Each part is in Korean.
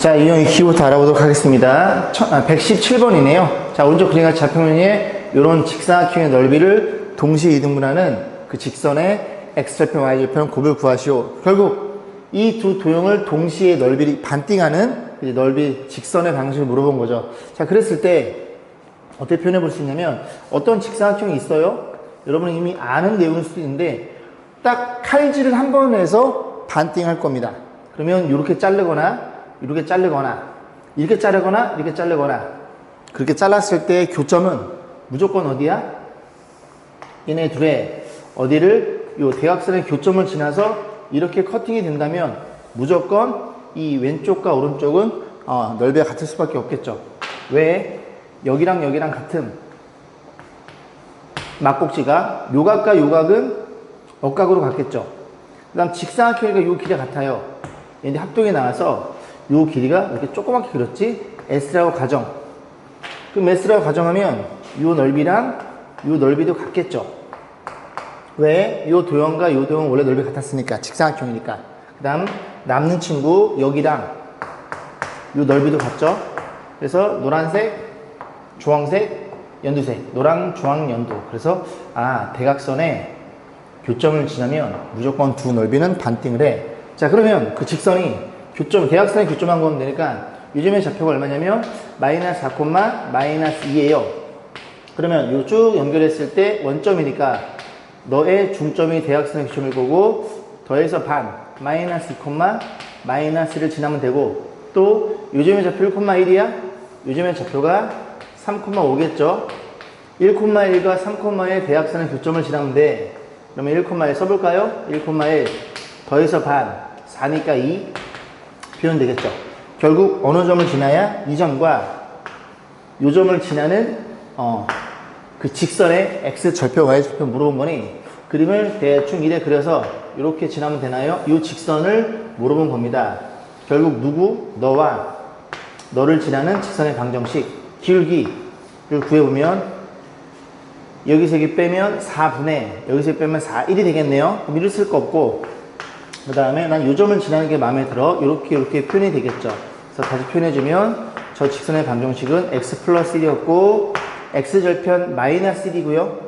자, 이형 익히부터 알아보도록 하겠습니다. 117번이네요. 자, 오른쪽 그림 같이 좌표면에 이런 직사각형의 넓이를 동시에 이등분하는 그 직선의 x절편, y절편 곱을 구하시오. 결국 이 두 도형을 동시에 넓이를 반띵하는 넓이 직선의 방식을 물어본 거죠. 자, 그랬을 때 어떻게 표현해 볼 수 있냐면, 어떤 직사각형이 있어요? 여러분은 이미 아는 내용일 수도 있는데 딱 칼질을 한 번 해서 반띵할 겁니다. 그러면 이렇게 자르거나 이렇게 자르거나 이렇게 자르거나 이렇게 자르거나, 그렇게 잘랐을 때 교점은 무조건 어디야? 얘네 둘의 어디를, 요 대각선의 교점을 지나서 이렇게 커팅이 된다면 무조건 이 왼쪽과 오른쪽은 넓이가 같을 수밖에 없겠죠. 왜? 여기랑 여기랑 같은 막꼭지가 요각과 요각은 억각으로 같겠죠. 그 다음 직사각형이니까 요 길이가 같아요. 얘네 합동이 나와서 요 길이가 이렇게 조그맣게 그렸지? S라고 가정. 그럼 S라고 가정하면 요 넓이랑 요 넓이도 같겠죠. 왜? 요 도형과 요 도형은 원래 넓이 같았으니까, 직사각형이니까. 그 다음 남는 친구 여기랑 요 넓이도 같죠. 그래서 노란색, 주황색, 연두색, 노랑, 주황, 연두. 그래서 대각선에 교점을 지나면 무조건 두 넓이는 반띵을 해. 자, 그러면 그 직선이 대각선에 교점한 거면 되니까 요즘의 좌표가 얼마냐면 마이너스 4, 마이너스 2예요. 그러면 요 쭉 연결했을 때 원점이니까 너의 중점이 대각선의 교점일 거고, 더해서 반, 마이너스 2, 마이너스를 지나면 되고, 또 요즘의 좌표 1,1이야? 요즘의 좌표가 3,5겠죠? 1,1과 3,1의 대각선의 교점을 지나면 돼. 그러면 1,1 써볼까요? 1,1 더해서 반, 4니까 2 표현되겠죠. 결국 어느 점을 지나야 이 점과 요 점을 지나는 그 직선의 x절표, y절표 물어본 거니, 그림을 대충 이래 그려서 이렇게 지나면 되나요? 이 직선을 물어본 겁니다. 결국 누구? 너와 너를 지나는 직선의 방정식 기울기를 구해보면, 여기서 여기 빼면 4분의, 여기서 빼면 4, 1이 되겠네요. 그럼 1을 쓸 거 없고, 그 다음에 난 요 점을 지나는 게 마음에 들어. 이렇게 표현이 되겠죠. 그래서 다시 표현해주면 저 직선의 방정식은 x 플러스 1이었고, x절편 마이너스 1이고요.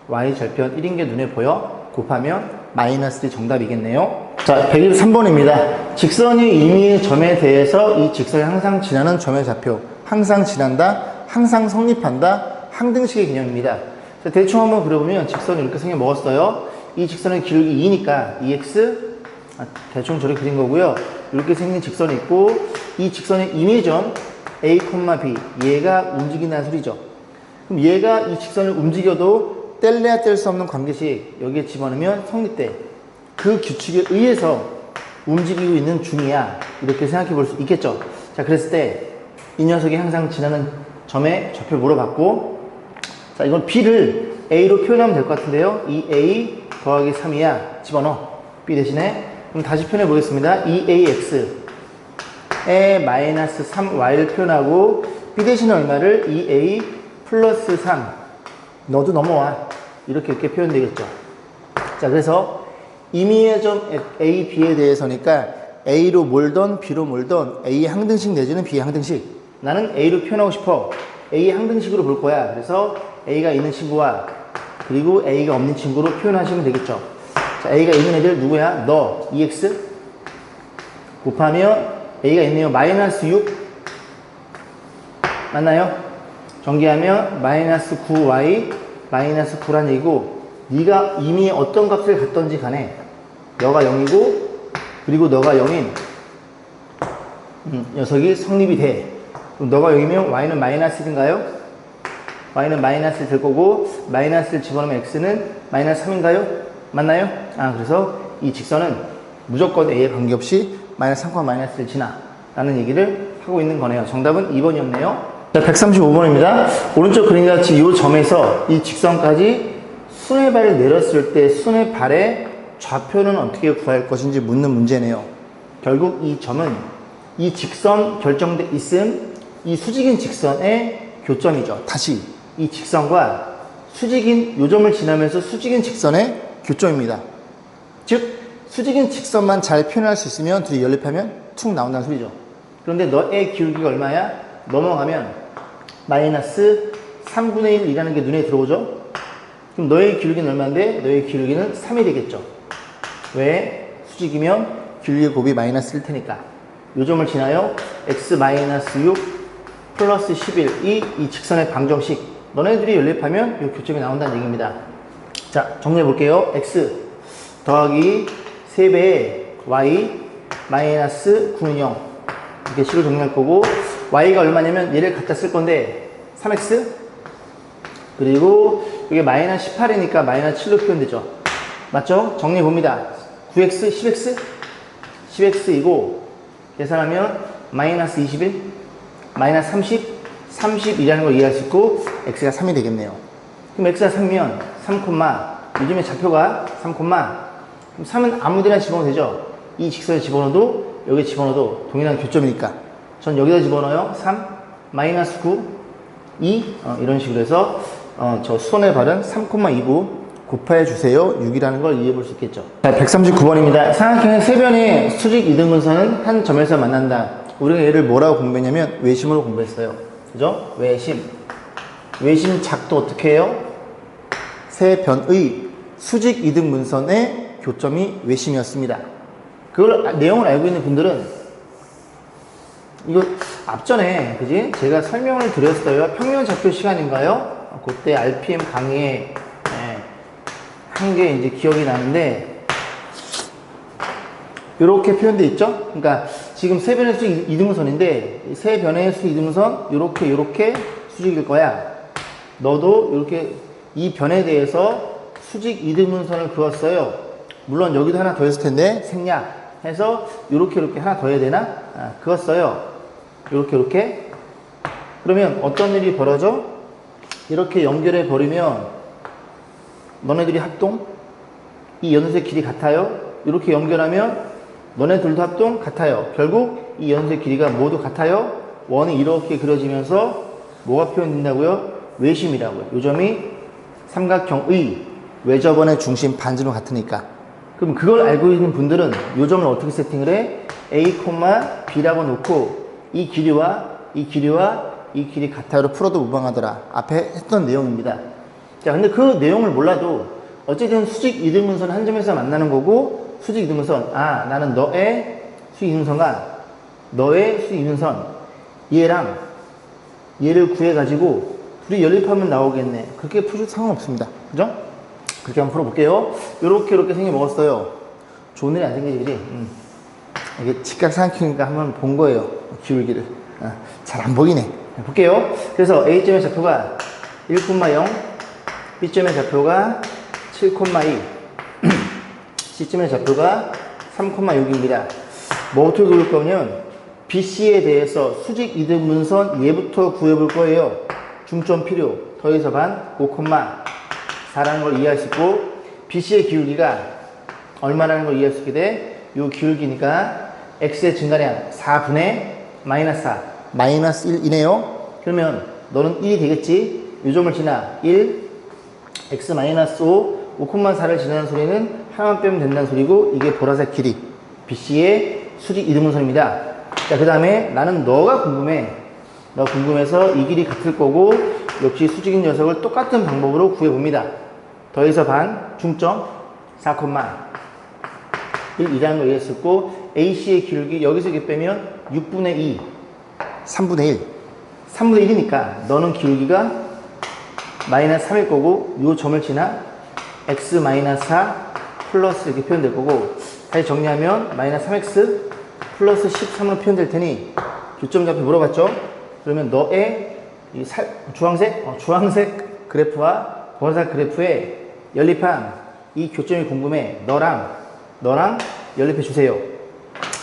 y절편 1인 게 눈에 보여? 곱하면 마이너스 1이 정답이겠네요. 자, 123번입니다. 직선의 임의의 점에 대해서 이 직선이 항상 지나는 점의 좌표, 항상 지난다, 항상 성립한다, 항등식의 개념입니다. 자, 대충 한번 그려보면 직선이 이렇게 생겨 먹었어요. 이 직선의 기울기 2니까 2x, 대충 저렇게 그린 거고요. 이렇게 생긴 직선이 있고, 이 직선의 임의점 A, B, 얘가 움직인다는 소리죠. 그럼 얘가 이 직선을 움직여도 뗄래야 뗄 수 없는 관계식 여기에 집어넣으면 성립돼. 그 규칙에 의해서 움직이고 있는 중이야. 이렇게 생각해 볼 수 있겠죠. 자, 그랬을 때 이 녀석이 항상 지나는 점의 좌표를 물어봤고, 자, 이건 B를 A로 표현하면 될 것 같은데요. 2A 더하기 3이야. 집어넣어. B 대신에. 그럼 다시 표현해 보겠습니다. 2AX에 마이너스 3Y를 표현하고, B 대신에 얼마를? 2A 플러스 3. 너도 넘어와. 이렇게 표현되겠죠. 자, 그래서 임의의 점 A, B에 대해서니까 A로 몰던 B로 몰던 A 항등식 내지는 B 항등식. 나는 A로 표현하고 싶어. A 항등식으로 볼 거야. 그래서 A가 있는 친구와 그리고 A가 없는 친구로 표현하시면 되겠죠. 자, A가 있는 애들 누구야? 너 2x 곱하면 A가 있네요. 마이너스 6 맞나요? 전개하면 마이너스 9y 마이너스 9란 얘기고, 네가 이미 어떤 값을 갖던지 간에 너가 0이고 그리고 너가 0인 녀석이 성립이 돼. 그럼 너가 0이면 y는 마이너스 1인가요? y는 마이너스 1 될 거고, 마이너스를 집어넣으면 x는 마이너스 3인가요? 맞나요? 그래서 이 직선은 무조건 a에 관계없이 마이너스 3, 마이너스 1을 지나 라는 얘기를 하고 있는 거네요. 정답은 2번이었네요. 자, 135번입니다. 오른쪽 그림같이 이 점에서 이 직선까지 순의 발을 내렸을 때 순의 발의 좌표는 어떻게 구할 것인지 묻는 문제네요. 결국 이 점은 이 직선 결정돼 있음, 이 수직인 직선의 교점이죠. 다시 이 직선과 수직인 요점을 지나면서 수직인 직선의 교점입니다. 즉 수직인 직선만 잘 표현할 수 있으면 둘이 연립하면 툭 나온다는 소리죠. 그런데 너의 기울기가 얼마야? 넘어가면 마이너스 3분의 1이라는 게 눈에 들어오죠? 그럼 너의 기울기는 얼마인데? 너의 기울기는 3이 되겠죠. 왜? 수직이면 기울기 곱이 마이너스 1 테니까. 요 점을 지나요. x 마이너스 6 플러스 11이 이 직선의 방정식. 너네들이 연립하면 이 교점이 나온다는 얘기입니다. 자, 정리해 볼게요. x 더하기 3배의 y 마이너스 9는 0. 이렇게 식을 정리할 거고, y가 얼마냐면 얘를 갖다 쓸 건데 3x 그리고 이게 마이너스 18이니까 마이너스 7로 표현되죠. 맞죠? 정리해 봅니다. 9x 10x 10x이고 계산하면 마이너스 21 마이너스 30 30이라는 걸 이해할 수 있고 x가 3이 되겠네요. 그럼 x가 3이면 3, 요즘에 좌표가 3, 그럼 3은 아무데나 집어넣어도 되죠. 이 직선에 집어넣어도 여기 집어넣어도 동일한 교점이니까 전 여기다 집어넣어요. 3 마이너스 9 2 이런 식으로 해서 저 수선의 발은 3,29 곱해 주세요. 6이라는 걸 이해해 볼 수 있겠죠. 자, 139번입니다. 삼각형의 세 변의 수직 이등분선은 한 점에서 만난다. 우리가 얘를 뭐라고 공부했냐면 외심으로 공부했어요. 그죠? 외심 작도 어떻게 해요? 세 변의 수직 이등분선의 교점이 외심이었습니다. 그걸 내용을 알고 있는 분들은 이거 앞전에 그지? 제가 설명을 드렸어요. 평면좌표 시간인가요? 그때 RPM 강의에 한 게 이제 기억이 나는데 이렇게 표현되어 있죠? 그러니까 지금 세 변의 수직 이등분선인데 세 변의 수직 이등분선 요렇게 수직일 거야. 너도 이렇게 이 변에 대해서 수직 이등분선을 그었어요. 물론 여기도 하나 더 했을 텐데 생략 해서 요렇게 하나 더 해야 되나? 그었어요. 요렇게 그러면 어떤 일이 벌어져? 이렇게 연결해 버리면 너네들이 합동? 이 연쇄 길이 같아요? 이렇게 연결하면 너네들도 합동? 같아요. 결국 이 연쇄 길이가 모두 같아요? 원이 이렇게 그려지면서 뭐가 표현된다고요? 외심이라고요. 요 점이 삼각형의 외접원의 중심 반지름 같으니까. 그럼 그걸 알고 있는 분들은 요 점을 어떻게 세팅을 해? A, B라고 놓고 이 길이와 이 길이 같아요로 풀어도 무방하더라. 앞에 했던 내용입니다. 자, 근데 그 내용을 몰라도 어쨌든 수직 이등분선 한 점에서 만나는 거고 수직 이등분선 나는 너의 수직 이등분선과 너의 수직 이등분선 얘랑 얘를 구해가지고 둘이 연립하면 나오겠네. 그렇게 풀어도 상관없습니다. 그죠? 그렇게 한번 풀어볼게요. 요렇게 생겨 먹었어요. 좋은 일이 안 생기지, 그지? 이게 직각삼각형이니까 한번 본 거예요. 기울기를. 잘 안 보이네. 볼게요. 그래서 A점의 좌표가 1,0, B점의 좌표가 7,2, C점의 좌표가 3,6입니다. 뭐 어떻게 그릴 거면 BC에 대해서 수직 이등분선 얘부터 구해볼 거예요. 중점 필요, 더해서 반, 5,4라는 걸 이해할 수 있고 BC의 기울기가 얼마라는 걸 이해할 수 있게 돼? 요 기울기니까 X의 증가량 4분의 마이너스 4, 마이너스 1이네요. 그러면 너는 1이 되겠지? 요 점을 지나 1, X 마이너스 5, 5,4를 지나는 소리는 하나만 빼면 된다는 소리고 이게 보라색 길이 BC의 수직 이등분선입니다. 자, 그 다음에 나는 너가 궁금해. 너 궁금해서 이 길이 같을 거고 역시 수직인 녀석을 똑같은 방법으로 구해봅니다. 더해서 반, 중점 4,1이라는 걸 이해했었고 AC의 기울기 여기서 이렇게 빼면 6분의 2, 3분의 1 3분의 1이니까 너는 기울기가 마이너스 3일 거고 이 점을 지나 x 마이너스 4 플러스 이렇게 표현될 거고 다시 정리하면 마이너스 3x 플러스 13으로 표현될 테니 교점 좌표 물어봤죠? 그러면 너의 이 주황색 그래프와 보라색 그래프에 연립한 이 교점이 궁금해. 너랑 연립해 주세요.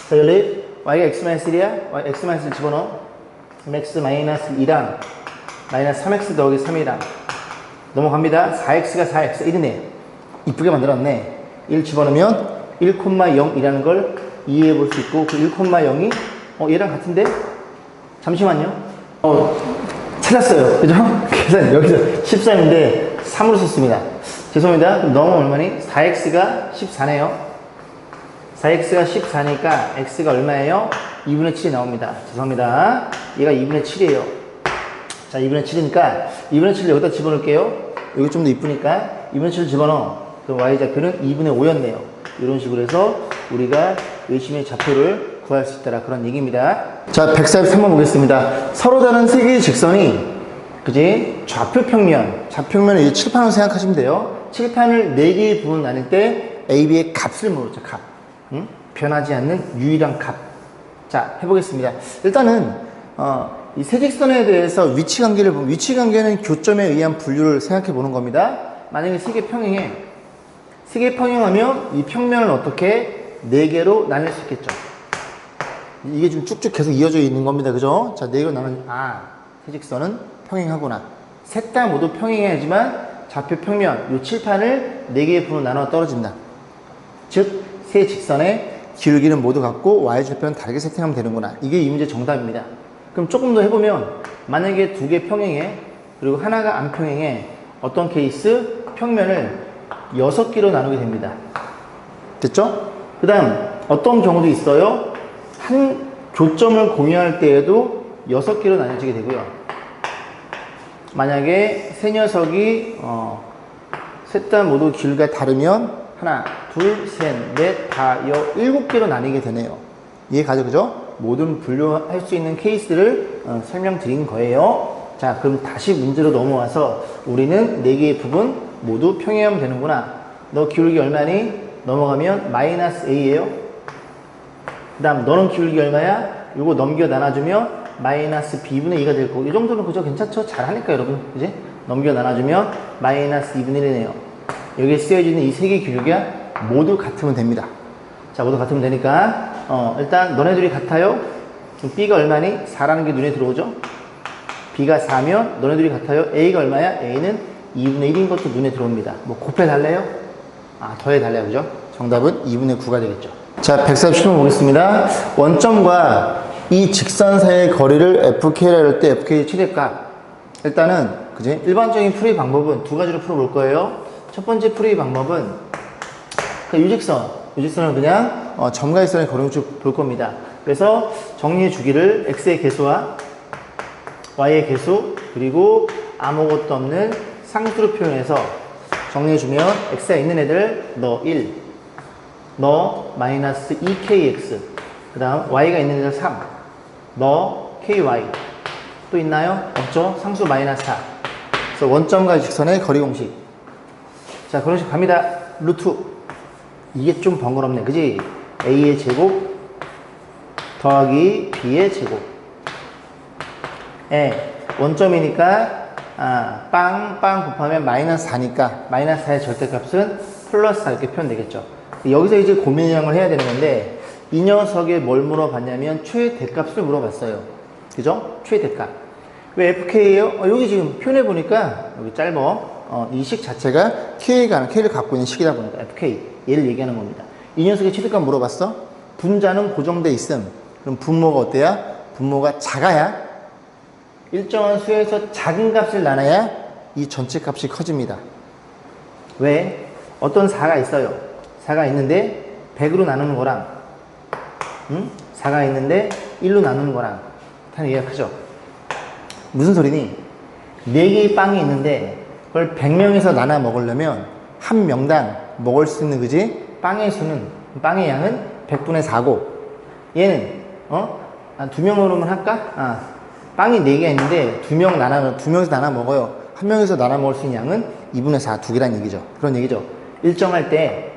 자, 연립 y가 x-1이야? y x-1 집어넣어. x-2랑 마이너스 3x 더하기 3이랑 넘어갑니다. 4x가 4x 1이네. 이쁘게 만들었네. 1 집어넣으면 1,0이라는 걸 이해해 볼 수 있고 그 1,0이 얘랑 같은데? 잠시만요. 찾았어요. 그죠? 그래서 여기서 13인데 3으로 썼습니다. 죄송합니다. 그럼 넘어 얼마니? 4x가 14네요. 4x가 14니까 x가 얼마예요? 2분의 7이 나옵니다. 죄송합니다. 얘가 2분의 7이에요. 자, 2분의 7이니까 2분의 7을 여기다 집어넣을게요. 여기 좀 더 이쁘니까 2분의 7을 집어넣어. 그럼 y좌표는 2분의 5였네요. 이런 식으로 해서 우리가 열심히 좌표를 구할 수 있다라 그런 얘기입니다. 자, 143번 보겠습니다. 서로 다른 세 개의 직선이 그지? 좌표평면을 이 칠판으로 생각하시면 돼요. 칠판을 4개의 부분 나눌 때 A, B의 값을 물었죠. 값. 응? 변하지 않는 유일한 값. 자, 해보겠습니다. 일단은 이 세 직선에 대해서 위치관계를 보면 위치관계는 교점에 의한 분류를 생각해 보는 겁니다. 만약에 세 개 평행해. 세 개 평행하면 이 평면을 어떻게 4개로 나눌 수 있겠죠. 이게 좀 쭉쭉 계속 이어져 있는 겁니다. 그죠? 자, 4개로 나누면 세 직선은 평행하구나. 셋 다 모두 평행해야지만 좌표 평면 이 칠판을 4개의 부분으로 나눠 떨어진다. 즉, 세 직선의 기울기는 모두 같고 y좌표는 다르게 세팅하면 되는구나. 이게 이 문제 정답입니다. 그럼 조금 더 해보면 만약에 2개 평행해 그리고 하나가 안 평행해 어떤 케이스? 평면을 6개로 나누게 됩니다. 됐죠? 그 다음 어떤 경우도 있어요. 한 교점을 공유할 때에도 6개로 나눠지게 되고요. 만약에 세 녀석이 셋 다 모두 길이가 다르면 하나, 둘, 셋, 넷, 다, 7개로 나뉘게 되네요. 이해가죠? 그죠? 모든 분류할 수 있는 케이스를 설명드린 거예요. 자, 그럼 다시 문제로 넘어와서 우리는 4개의 부분 모두 평행하면 되는구나. 너 기울기 얼마니? 넘어가면 마이너스 a예요. 그 다음 너는 기울기 얼마야? 요거 넘겨 나눠주면 마이너스 b분의 2가 될 거고 이 정도는 그죠? 괜찮죠? 잘하니까 여러분 그지? 넘겨 나눠주면 마이너스 2분의 1이네요. 여기에 쓰여지는 이 세 개 기울기가 모두 같으면 됩니다. 자, 모두 같으면 되니까 일단 너네들이 같아요? 그럼 b가 얼마니? 4라는 게 눈에 들어오죠? b가 4면 너네들이 같아요? a가 얼마야? a는 2분의 1인 것도 눈에 들어옵니다. 뭐 곱해달래요? 더해달래요. 그죠? 정답은 2분의 9가 되겠죠. 자, 147번 보겠습니다. 원점과 이 직선 사이의 거리를 FK라 할 때 FK의 최대값. 일단은, 그지? 일반적인 풀이 방법은 두 가지로 풀어볼 거예요. 첫 번째 풀이 방법은 그 유직선을 그냥 점과 일선의 거리를 쭉 볼 겁니다. 그래서 정리해 주기를 x의 개수와 y의 개수 그리고 아무것도 없는 상수로 표현해서 정리해주면 x가 있는 애들 너 1, 너 마이너스 2kx 그 다음 y가 있는 애들 3, 너 ky 또 있나요? 없죠? 상수 마이너스 4. 그래서 원점과 직선의 거리 공식. 자, 그런 식 갑니다. 루트. 이게 좀 번거롭네. 그지? a의 제곱 더하기 b의 제곱. 원점이니까 빵 곱하면 마이너스 4니까 마이너스 4의 절대값은 플러스 4 이렇게 표현되겠죠. 여기서 이제 고민형을 해야 되는 건데 이 녀석에 뭘 물어봤냐면 최대값을 물어봤어요. 그죠? 최대값. 왜 FK예요? 여기 지금 표현해보니까 여기 짧어. 이 식 자체가 K를 갖고 있는 식이다 보니까 FK 얘를 얘기하는 겁니다. 이 녀석의 최대값 물어봤어? 분자는 고정돼 있음. 그럼 분모가 어때야? 분모가 작아야 일정한 수에서 작은 값을 나눠야 이 전체 값이 커집니다. 왜? 어떤 4가 있어요. 4가 있는데 100으로 나누는 거랑 4가 있는데 1로 나누는 거랑 다 이해가 크죠? 무슨 소리니? 4개의 빵이 있는데 그걸 100명에서 나눠 먹으려면 한 명당 먹을 수 있는 그지? 빵의 양은 100분의 4고 얘는 2명으로만 할까? 빵이 4개가 있는데 2명에서 나눠 먹어요. 한 명에서 나눠 먹을 수 있는 양은 2분의 4, 2개란 얘기죠. 그런 얘기죠. 일정할 때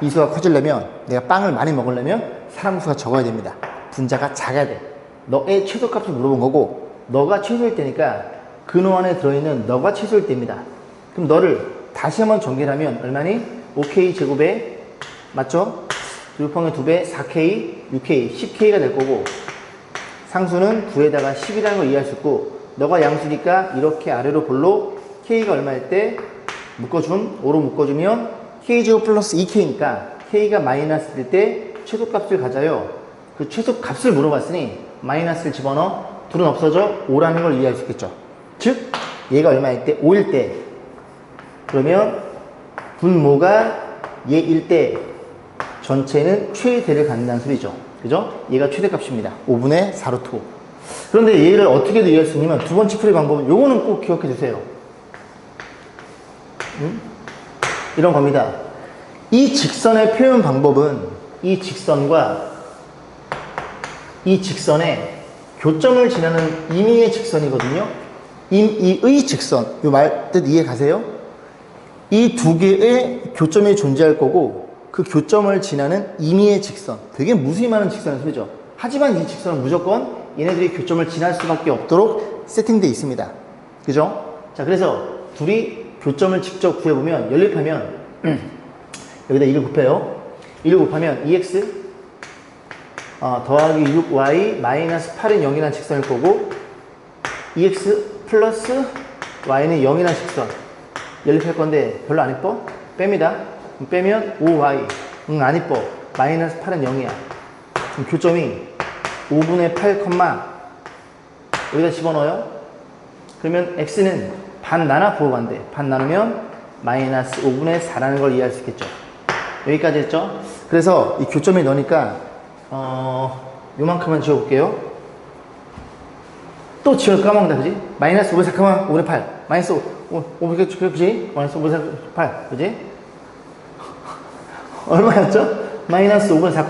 이 수가 커지려면 내가 빵을 많이 먹으려면 사람 수가 적어야 됩니다. 분자가 작아야 돼. 너의 최소값을 물어본 거고 너가 최소일 때니까 근호 안에 들어있는 너가 최소일 때입니다. 그럼 너를 다시 한번 전개하면 얼마니? 5K 제곱에 맞죠? 6평의 2배 4K, 6K, 10K가 될 거고 상수는 9에다가 10이라는 걸 이해할 수 있고 너가 양수니까 이렇게 아래로 볼로 K가 얼마일 때 5로 묶어주면 K제곱 플러스 2K니까 K가 마이너스일 때 최소값을 가져요. 그 최소값을 물어봤으니 마이너스를 집어넣어 둘은 없어져 5라는 걸 이해할 수 있겠죠. 즉 얘가 얼마일 때? 5일 때 그러면 분모가 얘일 때 전체는 최대를 갖는다는 소리죠. 그죠? 얘가 최대값입니다. 5분의 4루트 5. 그런데 얘를 어떻게도 이해할 수 있냐면 두 번째 풀이 방법은 요거는 꼭 기억해 주세요. 이런 겁니다. 이 직선의 표현 방법은 이 직선과 이 직선의 교점을 지나는 임의의 직선이거든요. 임의의 직선. 요 말 뜻 이해 가세요? 이 두 개의 교점이 존재할 거고 그 교점을 지나는 임의의 직선. 되게 무수히 많은 직선의 소리죠. 하지만 이 직선은 무조건 얘네들이 교점을 지날 수밖에 없도록 세팅되어 있습니다. 그죠? 자, 그래서 둘이 교점을 직접 구해보면 연립하면 여기다 1을 곱해요. 1을 곱하면 2x 더하기 6y 마이너스 8은 0이라는 직선일 거고 2x 플러스 y는 0이라는 직선 연립할 건데 별로 안 이뻐? 뺍니다. 빼면 5y 안 이뻐. 마이너스 8은 0이야. 그럼 교점이 5분의 8, 여기다 집어넣어요. 그러면 x는 반 나눠 부호반대. 반 나누면 마이너스 5분의 4라는 걸 이해할 수 있겠죠. 여기까지 했죠. 그래서 이 교점에 넣으니까 요만큼만 지워볼게요. 또 지워 까먹는다, 그지? 마이너스 5분의 4, 5분의 8. 마이너스 5분의 8, 그지? 마이너스 5분의 8, 그지? 얼마였죠? 마이너스 5분의 4,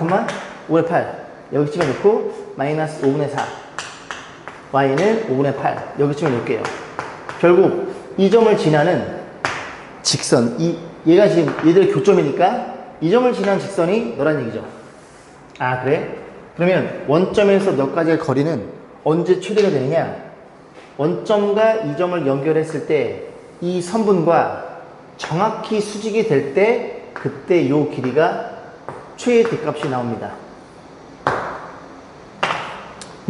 5분의 8. 여기쯤에 넣고 마이너스 5분의 4. y는 5분의 8. 여기쯤에 넣을게요. 결국 이 점을 지나는 직선, 얘가 지금 얘들의 교점이니까 이 점을 지나는 직선이 너란 얘기죠. 아, 그래? 그러면 원점에서 몇 가지의 거리는 언제 최대가 되느냐? 원점과 이 점을 연결했을 때 이 선분과 정확히 수직이 될 때 그때 요 길이가 최대값이 나옵니다.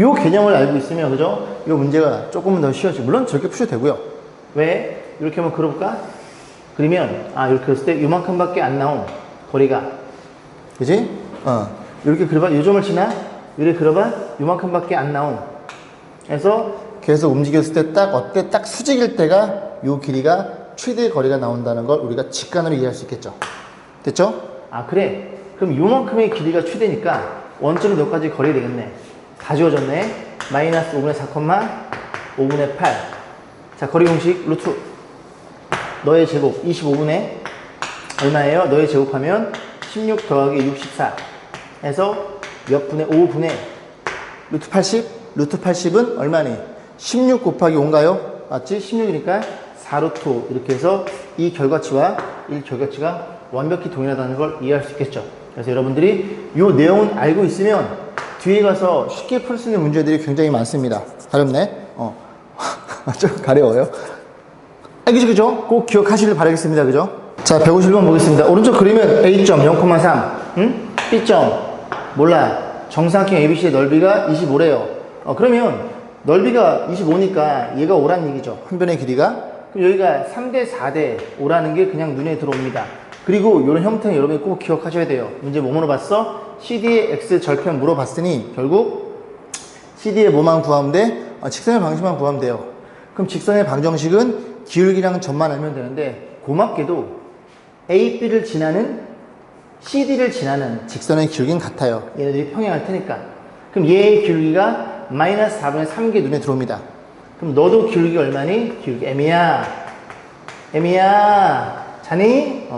요 개념을 알고 있으면, 그죠? 요 문제가 조금은 더 쉬워져. 물론 저렇게 푸셔도 되고요. 왜? 이렇게 한번 그려볼까? 그러면, 이렇게 했을 때 요만큼밖에 안 나온 거리가. 그지? 이렇게 그려봐. 요 점을 지나? 이렇게 그려봐. 요만큼밖에 안 나온. 그래서 계속 움직였을 때 딱 어때? 딱 수직일 때가 요 길이가 최대 거리가 나온다는 걸 우리가 직관으로 이해할 수 있겠죠. 됐죠? 아, 그래. 그럼 요만큼의 길이가 최대니까 원점이 몇 가지 거리가 되겠네. 다 지워졌네. 마이너스 5분의 4, 5분의 8. 자, 거리 공식 루트. 너의 제곱 25분의 얼마예요? 너의 제곱하면 16 더하기 64 해서 몇 분의 5분의 루트 80? 루트 80은 얼마니? 16 곱하기 5인가요? 맞지? 16이니까 4루트 5 이렇게 해서 이 결과치와 이 결과치가 완벽히 동일하다는 걸 이해할 수 있겠죠. 그래서 여러분들이 이 내용을 알고 있으면 뒤에 가서 쉽게 풀 수 있는 문제들이 굉장히 많습니다. 가렵네? 좀 가려워요. 그죠? 꼭 기억하시길 바라겠습니다. 그죠? 자, 151번 보겠습니다. 오른쪽 그리면 A점 0,3, B점 몰라. 정사각형 ABC의 넓이가 25래요. 그러면 넓이가 25니까 얘가 5란 얘기죠. 한 변의 길이가. 그럼 여기가 3대 4대 5라는 게 그냥 눈에 들어옵니다. 그리고 이런 형태는 여러분이 꼭 기억하셔야 돼요. 문제 뭐 물어봤어? CD의 X 절편 물어봤으니 결국 CD의 뭐만 구하면 돼? 직선의 방정식만 구하면 돼요. 그럼 직선의 방정식은 기울기랑 점만 알면 되는데 고맙게도 A, B를 지나는 CD를 지나는 직선의 기울기는 같아요. 얘네들이 평행할 테니까. 그럼 얘의 기울기가 마이너스 4분의 3개 눈에 들어옵니다. 그럼 너도 기울기 얼마니? 기울기 M이야. M이야. 자니?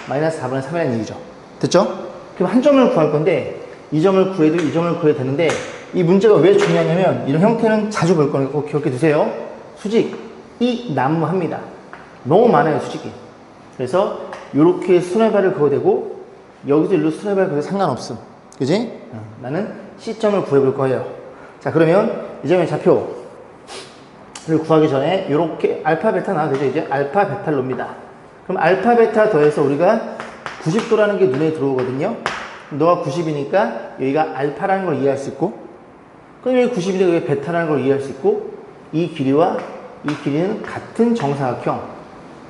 마이너스 4분의 3이라는 얘기죠. 됐죠? 그럼 한 점을 구할 건데 이 점을 구해도 이 점을 구해도 되는데 이 문제가 왜 중요하냐면 이런 형태는 자주 볼 거니까 꼭 기억해 두세요. 수직이 난무합니다. 너무 많아요, 수직이. 그래서 이렇게 수뇌발을 그어도 되고 여기서 일로 수뇌발 그어도 상관없음. 그지? 나는 C점을 구해볼 거예요. 자, 그러면 이 점의 좌표를 구하기 전에 이렇게 알파 베타 나와도 되죠. 이제 알파 베타를 놓습니다. 그럼 알파 베타 더해서 우리가 90도라는 게 눈에 들어오거든요. 너가 90이니까 여기가 알파라는 걸 이해할 수 있고, 그럼 여기 90이니까 여기 베타라는 걸 이해할 수 있고, 이 길이와 이 길이는 같은 정사각형.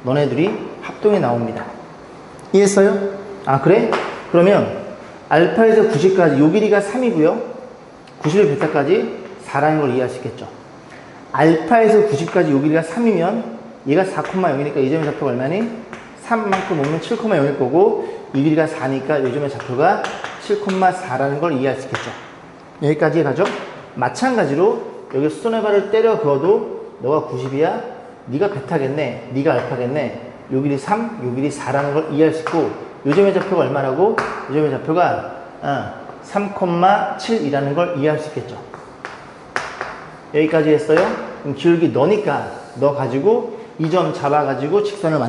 너네들이 합동에 나옵니다. 이해했어요? 아, 그래? 그러면 알파에서 90까지 요 길이가 3이고요. 90의 베타까지 4라는 걸 이해할 수 있겠죠. 알파에서 90까지 요 길이가 3이면 얘가 4,0니까 이 점의 좌표가 얼마니? 3만큼 오면 7,0일 거고 이 길이가 4니까 요즘의 좌표가 7,4라는 걸 이해할 수 있겠죠. 여기까지 가죠. 마찬가지로 여기 수선의 발을 때려 그어도 너가 90이야? 네가 베타겠네, 네가 알파겠네. 요 길이 3, 요 길이 4라는 걸 이해할 수 있고, 요즘의 좌표가 얼마라고? 요즘의 좌표가 3,7이라는 걸 이해할 수 있겠죠. 여기까지 했어요. 그럼 기울기 너니까 너 가지고 이 점 잡아가지고 직선을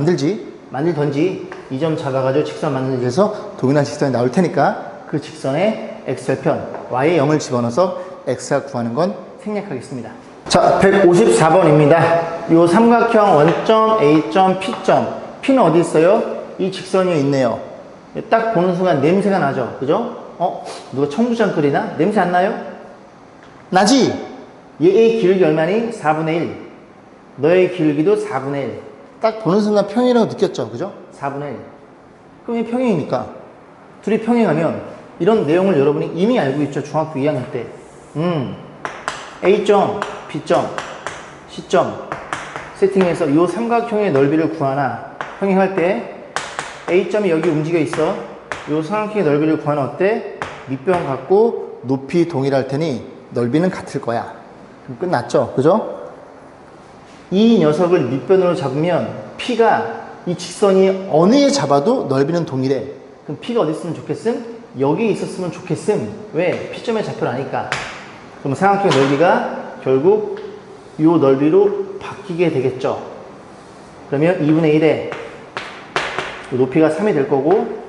만들던지 이 점 잡아가지고 직선 만들던지 해서 동일한 직선이 나올 테니까 그 직선의 x절편 y의 0을 집어넣어서 x가 구하는 건 생략하겠습니다. 자, 154번입니다. 요 삼각형 원점, A점, P점. P는 어디 있어요? 이 직선 위에 있네요. 딱 보는 순간 냄새가 나죠? 그죠? 누가 청국장 끓이나? 냄새 안 나요? 나지? 얘의 기울기 얼마니? 4분의 1. 너의 기울기도 4분의 1. 딱 보는 순간 평행이라고 느꼈죠? 그죠? 4분의 1. 그럼 이 평행이니까. 둘이 평행하면 이런 내용을 여러분이 이미 알고 있죠? 중학교 2학년 때. A점, B점, C점 세팅해서 이 삼각형의 넓이를 구하나 평행할 때 A점이 여기 움직여 있어. 이 삼각형의 넓이를 구하나 어때? 밑변 같고 높이 동일할 테니 넓이는 같을 거야. 그럼 끝났죠? 그죠? 이 녀석을 밑변으로 잡으면 P가 이 직선이 어느에 잡아도 넓이는 동일해. 그럼 P가 어디 있으면 좋겠음? 여기 있었으면 좋겠음. 왜? P점의 좌표를 아니까. 그럼 삼각형의 넓이가 결국 이 넓이로 바뀌게 되겠죠. 그러면 2분의 1에 높이가 3이 될 거고,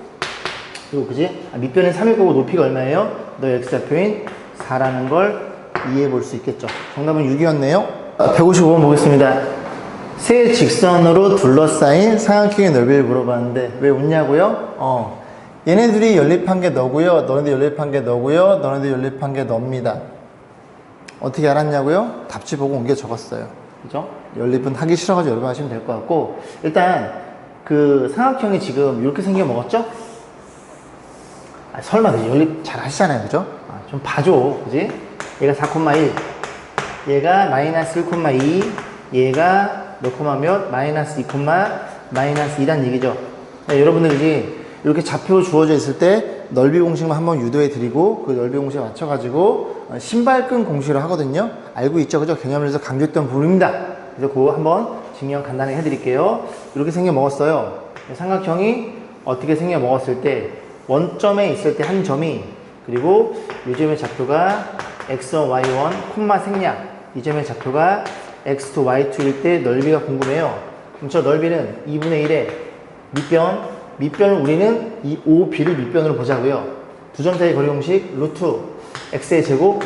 이거 그지? 밑변은 3일 거고 높이가 얼마예요? 너의 x좌표인 4라는 걸 이해해 볼 수 있겠죠. 정답은 6이었네요. 155번 보겠습니다. 세 직선으로 둘러싸인 삼각형의 넓이를 물어봤는데 왜 웃냐고요? 얘네들이 연립한 게 너고요. 너네들 연립한 게 너고요. 너네들 연립한 게 너입니다. 어떻게 알았냐고요? 답지 보고 옮겨 적었어요. 그죠? 연립은 하기 싫어가지고 여러분 하시면 될 것 같고, 일단 그 삼각형이 지금 이렇게 생겨 먹었죠? 설마 그지? 연립 잘 하시잖아요. 그죠? 좀 봐줘. 그지? 얘가 4,1, 얘가 마이너스 1,2, 얘가 몇 콤마 몇? 마이너스 2, 마이너스 2란 얘기죠. 네, 여러분들 그지? 이렇게 좌표 주어져 있을 때 넓이 공식만 한번 유도해 드리고 그 넓이 공식에 맞춰가지고 신발끈 공식으로 하거든요. 알고 있죠? 그죠? 개념에서 강조했던 부분입니다. 그래서 그거 한번 증명 간단하게 해드릴게요. 이렇게 생겨 먹었어요. 삼각형이 어떻게 생겨 먹었을 때 원점에 있을 때 한 점이, 그리고 요점의 좌표가 x1, y1, 콤마 생략, 이 점의 좌표가 x2, y2일 때 넓이가 궁금해요. 그럼 저 넓이는 2분의 1에 밑변을 우리는 이 OB를 밑변으로 보자고요. 두 점 사이 거리 공식 루트 x의 제곱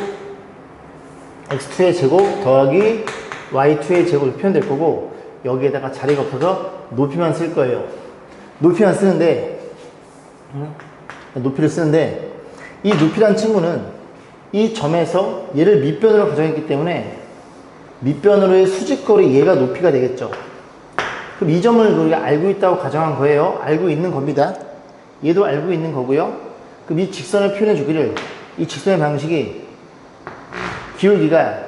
x2의 제곱 더하기 y2의 제곱이 표현될 거고, 여기에다가 자리가 없어서 높이만 쓸 거예요. 높이만 쓰는데 높이를 쓰는데 이 높이란 친구는 이 점에서 얘를 밑변으로 가정했기 때문에 밑변으로의 수직거리 얘가 높이가 되겠죠. 그럼 이 점을 우리가 알고 있다고 가정한 거예요. 알고 있는 겁니다. 얘도 알고 있는 거고요. 그럼 이 직선을 표현해 주기를, 이 직선의 방식이 기울기가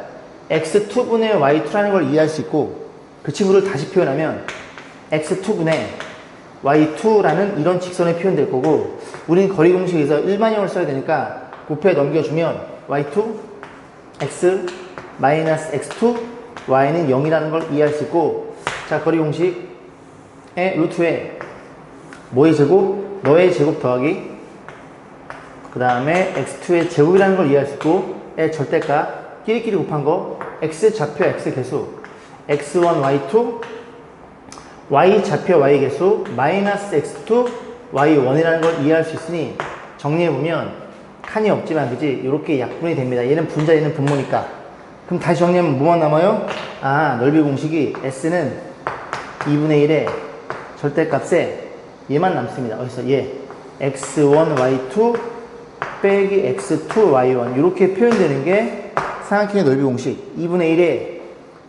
x2분의 y2라는 걸 이해할 수 있고, 그 친구를 다시 표현하면 x2분의 y2라는 이런 직선에 표현될 거고, 우린 거리 공식에서 일반형을 써야 되니까 곱해 넘겨주면 y2 x 마이너스 x2 y는 0이라는 걸 이해할 수 있고, 자, 거리 공식의 루트에 뭐의 제곱? 너의 제곱 더하기 그 다음에 x2의 제곱이라는 걸 이해할 수 있고, 의 절대값 끼리끼리 곱한 거 x 좌표 x 개수 x1 y2 y 좌표 y 개수 마이너스 x2 y1이라는 걸 이해할 수 있으니 정리해보면 칸이 없지만 그지? 이렇게 약분이 됩니다. 얘는 분자, 얘는 분모니까. 그럼 다시 정리하면 뭐만 남아요? 넓이 공식이 s는 2분의 1의 절대값에 얘만 남습니다. 어디서? 얘 x1 y2 빼기 x2 y1 이렇게 표현되는 게 삼각형의 넓이 공식. 2분의 1에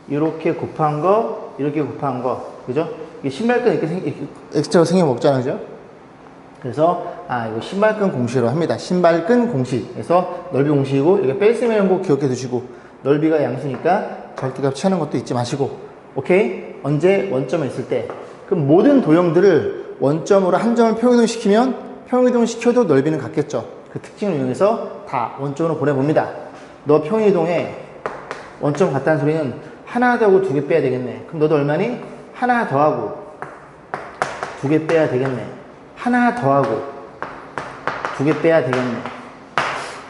이렇게 곱한 거, 이렇게 곱한 거, 그죠? 이게 신발끈 이렇게 엑스트라가 생겨 먹잖아요, 그죠? 그래서 이거 신발끈 공식으로 합니다. 신발끈 공식. 그래서 넓이 공식이고, 이게 뺄셈이라는 거 기억해 두시고, 넓이가 양수니까 절대값 취하는 것도 잊지 마시고, 오케이? 언제? 원점에 있을 때. 그럼 모든 도형들을 원점으로 한 점을 평이동시키면 평이동시켜도 넓이는 같겠죠. 그 특징을 이용해서 다 원점으로 보내봅니다. 너 평이동에 원점 같다는 소리는 하나 더하고 두 개 빼야 되겠네. 그럼 너도 얼마니? 하나 더하고 두 개 빼야 되겠네. 하나 더하고 두 개 빼야 되겠네.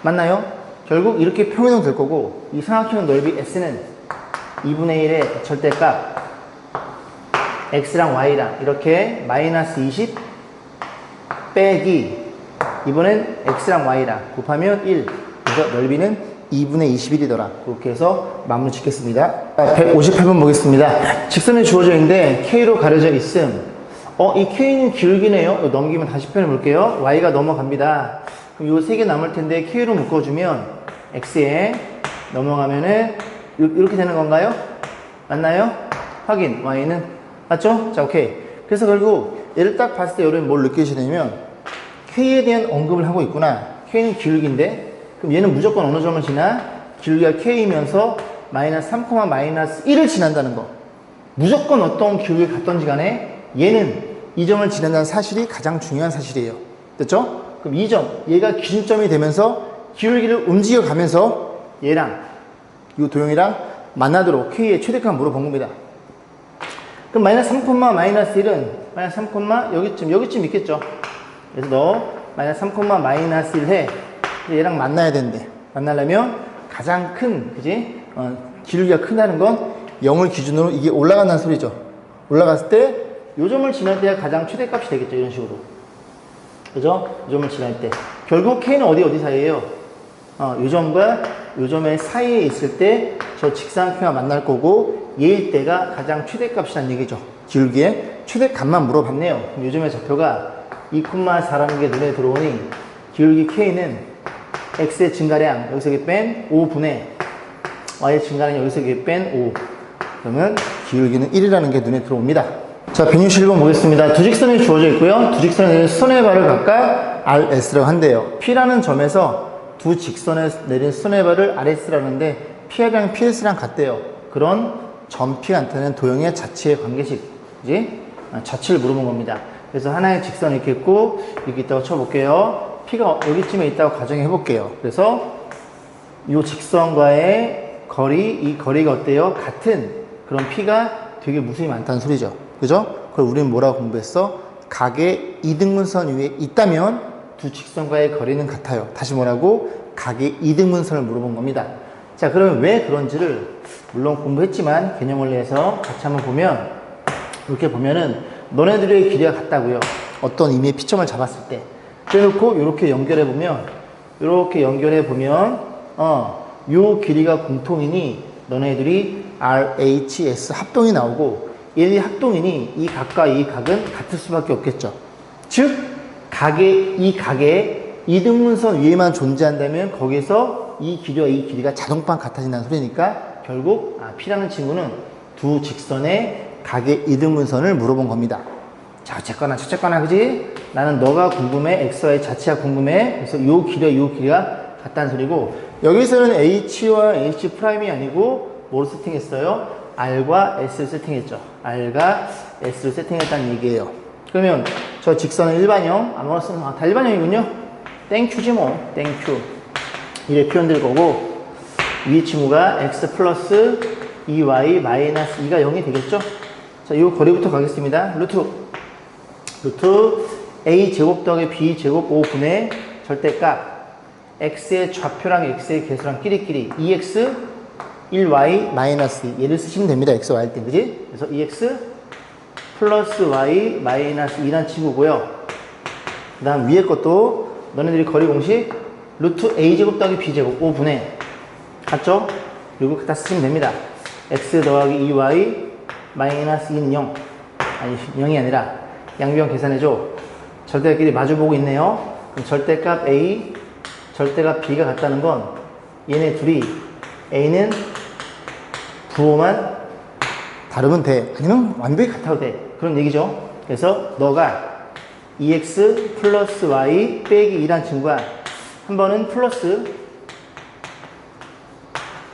맞나요? 결국 이렇게 평이동 될 거고 이 삼각형 넓이 S는 2분의 1의 절대값 X랑 Y랑 이렇게 마이너스 20 빼기 이번엔 X랑 Y랑 곱하면 1. 그래서 넓이는 2분의 21이더라. 그렇게 해서 마무리 짓겠습니다. 158번 보겠습니다. 직선이 주어져 있는데 K로 가려져 있음. 이 K는 기울기네요. 넘기면 다시 표현해 볼게요. Y가 넘어갑니다. 그럼 요 세 개 남을 텐데 K로 묶어주면 X에 넘어가면은 이렇게 되는 건가요? 맞나요? 확인. Y는 맞죠? 자, 오케이. 그래서 결국 얘를 딱 봤을 때 여러분 뭘 느끼시냐면 K에 대한 언급을 하고 있구나. K는 기울기인데 그럼 얘는 무조건 어느 점을 지나? 기울기가 K이면서 마이너스 3, 마이너스 1을 지난다는 거. 무조건 어떤 기울기를 갖던지 간에 얘는 이 점을 지난다는 사실이 가장 중요한 사실이에요. 됐죠? 그럼 이 점, 얘가 기준점이 되면서 기울기를 움직여 가면서 얘랑 이 도형이랑 만나도록 K의 최대값 물어본 겁니다. 그럼 마이너스 3, 마이너스 1은 마이너스 3, 여기쯤 있겠죠. 그래서 너 마이너스 3, 마이너스 1 해. 얘랑 만나야 되는데 만나려면 가장 큰 그지? 기울기가 크다는 건 0을 기준으로 이게 올라간다는 소리죠. 올라갔을 때 요 점을 지날 때가 가장 최대값이 되겠죠. 이런 식으로. 그죠? 요 점을 지날 때 결국 K는 어디 사이에요? 요 점과 요 점의 사이에 있을 때 저 직사각형과 만날 거고 얘일 때가 가장 최대값이라는 얘기죠. 기울기의 최대값만 물어봤네요. 그럼 요 점의 좌표가 2,4라는 게 눈에 들어오니 기울기 K는 X의 증가량 여기서 이렇게 뺀 5분의 Y의 증가량 여기서 이렇게 뺀 5. 그러면 기울기는 1이라는 게 눈에 들어옵니다. 자, 161번 보겠습니다. 두 직선이 주어져 있고요. 두 직선에 수선의 발을 각각 RS라고 한대요. P라는 점에서 두 직선에 내린 수선의 발을 RS라는데 P랑 PS랑 같대요. 그런 점 P가 나타내는 도형의 자치의 관계식, 그지? 자치를 물어본 겁니다. 그래서 하나의 직선이 이렇게 있고 여기 있다고 쳐볼게요. P가 여기쯤에 있다고 가정해 볼게요. 그래서 이 직선과의 거리, 이 거리가 어때요? 같은 그런 P가 되게 무수히 많다는 소리죠. 그죠? 그걸 우리는 뭐라고 공부했어? 각의 이등분선 위에 있다면 두 직선과의 거리는 같아요. 다시 뭐라고? 각의 이등분선을 물어본 겁니다. 자, 그러면 왜 그런지를 물론 공부했지만 개념 원리에서 같이 한번 보면 이렇게 보면은 너네들의 길이가 같다고요. 어떤 의미의 피점을 잡았을 때. 그래놓고 이렇게 연결해 보면 요 길이가 공통이니 너네들이 RHS 합동이 나오고 얘네 합동이니 이 각과 이 각은 같을 수밖에 없겠죠. 즉 이 각의 이등분선 위에만 존재한다면 거기서 이 길이와 이 길이가 자동반 같아진다는 소리니까 결국 P라는 친구는 두 직선의 각의 이등분선을 물어본 겁니다. 자, 어쨌거나 저쨌거나 그지? 나는 너가 궁금해. X와의 자체가 궁금해. 그래서 요 길이와 요 길이가 같다는 소리고 여기서는 H와 H'이 아니고 뭐로 세팅했어요? R과 S를 세팅했죠. R과 S를 세팅했다는 얘기예요. 그러면 저 직선은 일반형, 아무거나 쓰면 다 일반형이군요. 땡큐지 뭐, 땡큐. 이래 표현될 거고 위의 친구가 X 플러스 2Y 마이너스 2가 0이 되겠죠? 자, 이 거리부터 가겠습니다. 루트 A 제곱 더하기 B 제곱 5분의 절대값 X의 좌표랑 X의 개수랑 끼리끼리 2X 1Y 마이너스 2 얘를 쓰시면 됩니다. X, Y 할 때, 그지? 그래서 2X 플러스 Y 마이너스 2란 친구고요. 그 다음 위에 것도 너네들이 거리 공식 루트 A제곱 더하기 B제곱 5분의 같죠? 이거 다 쓰시면 됩니다. X 더하기 2Y 마이너스 2는 0 아니 0이 아니라 양변 계산해줘. 절대값끼리 마주보고 있네요. 그럼 절대값 A 절대값 B가 같다는 건 얘네 둘이 A는 부호만 다르면 돼. 아니면 완벽히 같아도 돼. 그런 얘기죠. 그래서 너가 2x 플러스 y 빼기 2란 친구가 한 번은 플러스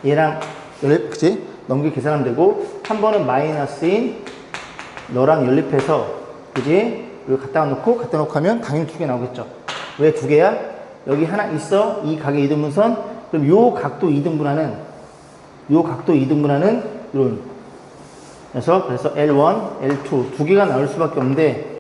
얘랑 그치? 넘겨 계산하면 되고 한 번은 마이너스인 너랑 연립해서 그치? 여기 갖다 놓고 하면 당연히 두 개 나오겠죠. 왜 두 개야? 여기 하나 있어. 이 각의 이등분선. 그럼 요 각도 이등분하는 이런. 그래서 L1, L2 두 개가 나올 수밖에 없는데